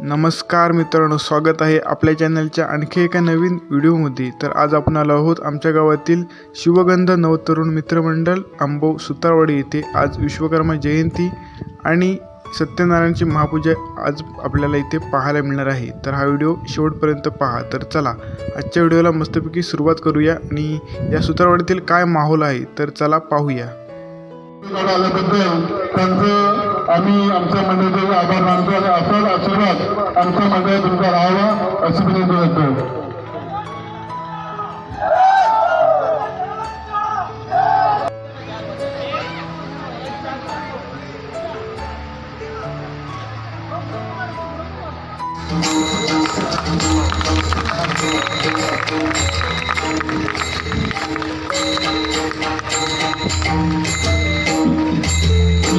नमस्कार मित्रांनो, स्वागत आहे आपल्या चॅनलच्या आणखी एका नवीन व्हिडिओमध्ये। तर आज आपण आलो आहोत आमच्या गावातील शिवगंध नवतरुण मित्रमंडळ आंबव सुतारवाडी येथे। आज विश्वकर्मा जयंती आणि सत्यनारायणची महापूजा आज आपल्याला इथे पाहायला मिळणार आहे। तर हा व्हिडिओ शेवटपर्यंत पहा। तर चला आजच्या व्हिडिओला मस्तपैकी सुरुवात करूया आणि या सुतारवाडीतील काय माहोल आहे तर चला पाहूया। आम्ही आमच्या मंडळाचे आभार मानतो आणि असाच आशीर्वाद आमच्या मंडळात तुमचा राहावा अशी विनंती करतो।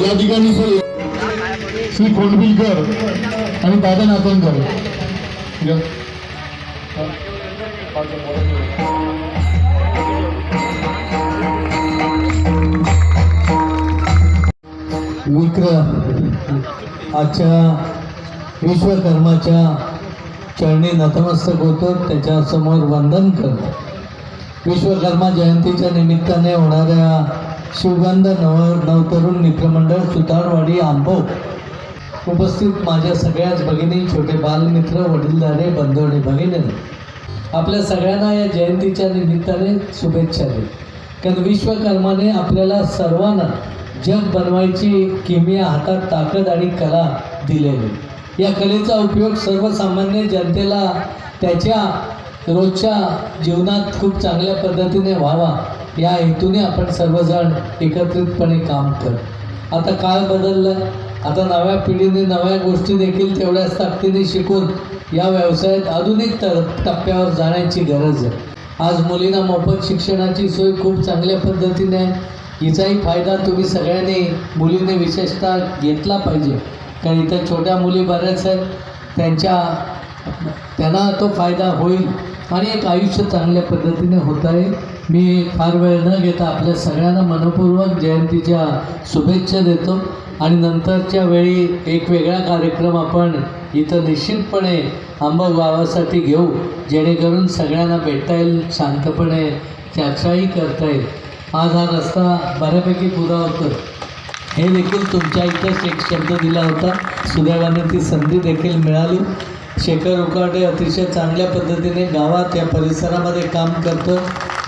या ठिकाणी श्री खोंडविलकर आणि दादा नातवंकर आजच्या विश्वकर्माच्या चरणी नतमस्तक होतो, त्याच्या समोर वंदन करतो। विश्वकर्मा जयंतीच्या निमित्ताने होणाऱ्या शिवगंध नवतरुण मित्रमंडळ सुतारवाडी आंबव उपस्थित माझ्या सगळ्याच भगिनी, छोटे बालमित्र, वडीलधारे, बंधू आणि भगिनी, आपल्या सगळ्यांना या जयंतीच्या निमित्ताने शुभेच्छा दे। कारण विश्वकर्माने आपल्याला सर्वांना जग बनवायची किमया, हातात ताकद आणि कला दिलेली। या कलेचा उपयोग सर्वसामान्य जनतेला त्याच्या रोजच्या जीवनात खूप चांगल्या पद्धतीने व्हावा या हेतूने आपण सर्वजण एकत्रितपणे काम करतो। आता काळ बदलला, आता नव्या पिढीने नव्या गोष्टी देखील तेवढ्याच ताकदीने शिकून या व्यवसायात आधुनिक टप्प्यावर जाण्याची गरज आहे। आज मुलींना मोफत शिक्षणाची सोय खूप चांगल्या पद्धतीने आहे। हिचाही फायदा तुम्ही सगळ्यांनी, मुलींनी विशेषतः घेतला पाहिजे। कारण इथं छोट्या मुली बऱ्याच आहेत, त्यांना तो फायदा होईल आणि एक आयुष्य चांगल्या पद्धतीने होत आहे। मी फार वेळ न घेता आपल्या सगळ्यांना मनपूर्वक जयंतीच्या शुभेच्छा देतो आणि नंतरच्या वेळी एक वेगळा कार्यक्रम आपण इथं निश्चितपणे आंबव गावासाठी घेऊ, जेणेकरून सगळ्यांना भेटता येईल, शांतपणे चर्चाही करता येईल। आज हा रस्ता बऱ्यापैकी पुरा होतो, हे देखील तुमच्या इथंच एक शब्द दिला होता, सुदैवाने ती संधी देखील मिळाली। शेखर उकाटे अतिशय चांगल्या पद्धतीने गावात या परिसरामध्ये काम करतो,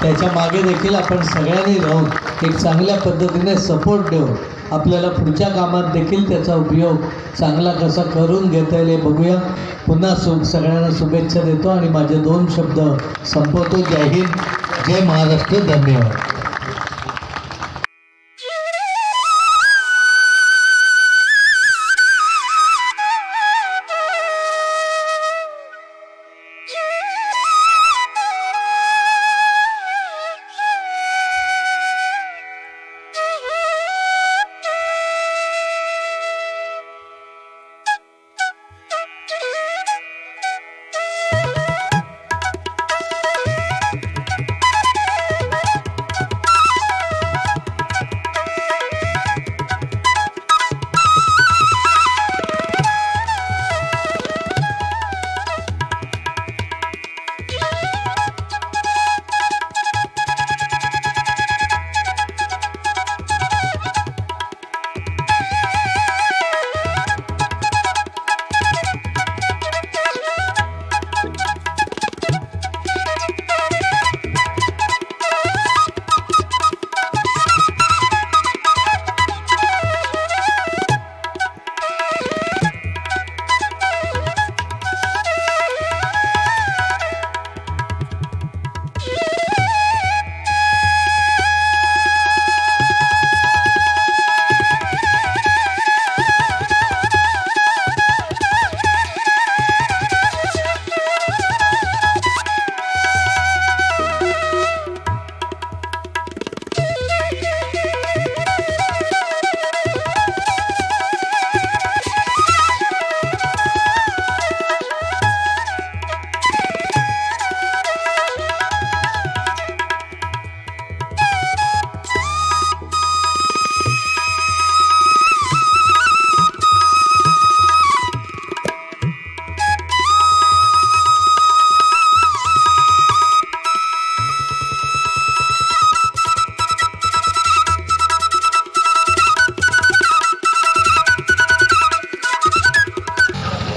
त्याच्या मागे देखील आपण सगळ्यांनी राहून एक चांगल्या पद्धतीने सपोर्ट देऊन आपल्याला पुढच्या कामात देखील त्याचा उपयोग चांगला कसा करून घेता येईल हे बघूया। पुन्हा सगळ्यांना शुभेच्छा देतो आणि माझे 2 शब्द संपवतो। जय हिंद, जय महाराष्ट्र, धन्यवाद।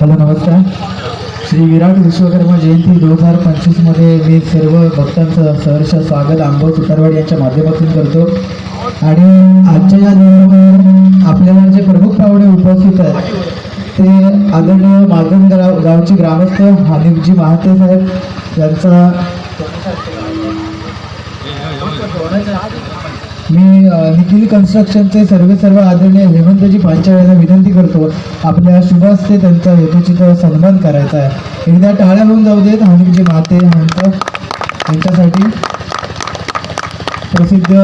हॅलो नमस्कार. श्री विराट विश्वकर्मा जयंती 2025मध्ये मी सर्व भक्तांचं सहर्ष स्वागत अनुभव सुतारवाडी यांच्या माध्यमातून करतो. आणि आजच्या या दिवसामध्ये आपल्याला जे प्रमुख पाहुणे उपस्थित आहेत ते आदरणीय मालवण गावचे ग्रामस्थ हनीफजी महाते साहेब यांचा मी निखिल कन्स्ट्रक्शनचे सर्व आदरणीय हेमंतजी पांचाळ यांना विनंती करतो आपल्या शुभ हस्ते त्यांचा हेतुचित सन्मान करायचा आहे. एकदा टाळ्या होऊन जाऊ देत हनीफजी महाते यांच्यासाठी. प्रसिद्ध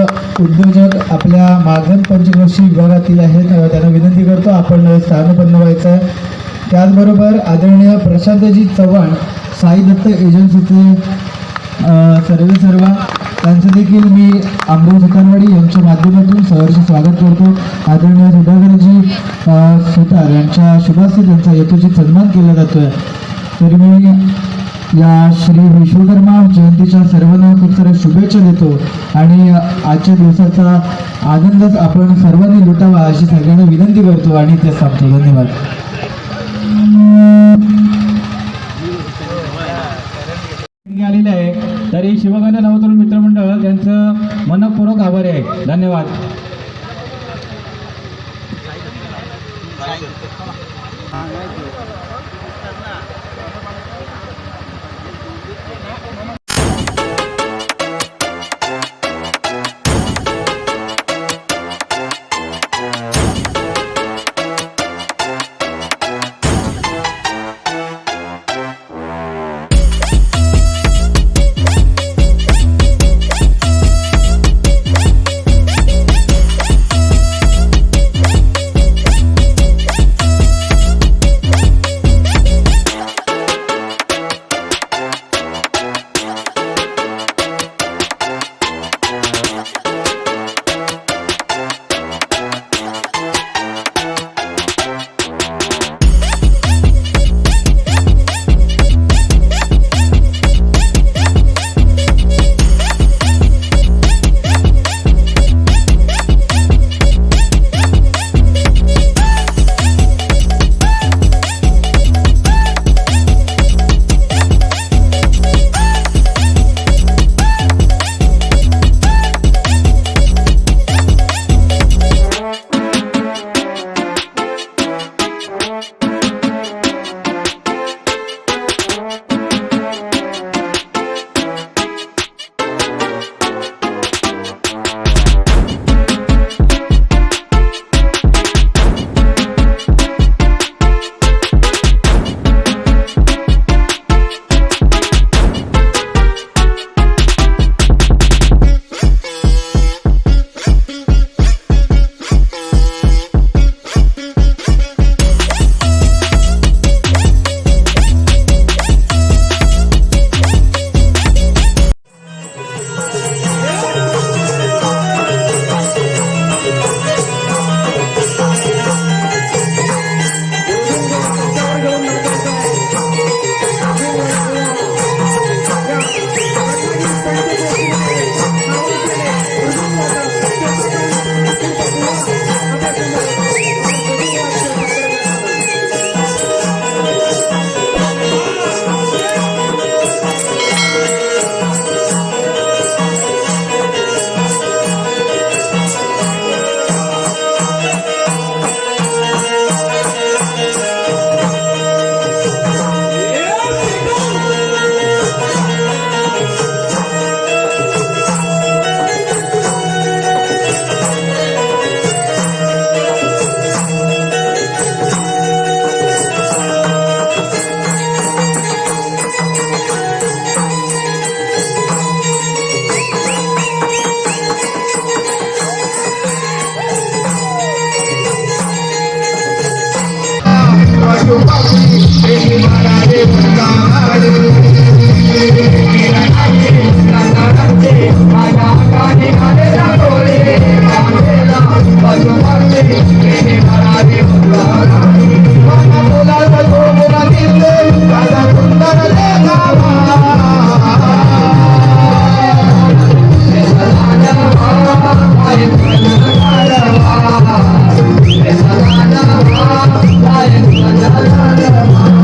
उद्योजक आपल्या मागण पंचक्रोशी विभागातील आहेत, त्यांना विनंती करतो आपण स्थानपन्न व्हायचं आहे. त्याचबरोबर आदरणीय प्रशांतजी चव्हाण साई दत्त एजन्सीचे सर्व त्यांचं देखील मी अनुभव सुतारवाडी यांच्या माध्यमातून सहर्ष स्वागत करतो. आदरणीय सुधाकरजी सुतार यांच्या शुभास्ते त्यांचा यथोचित सन्मान केला जातो आहे. तर मी या श्री विश्वकर्मा जयंतीच्या सर्वांना खूप साऱ्या शुभेच्छा देतो आणि आजच्या दिवसाचा आनंदच आपण सर्वांनी लुटावा अशी सगळ्यांना विनंती करतो आणि ते सांगतो. धन्यवाद. आलेले आहे तरी शिवगंधा नवतरुण मित्रमंडळ यांचं मनपूर्वक आभारी आहे. धन्यवाद. Bye.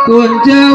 कोणत्या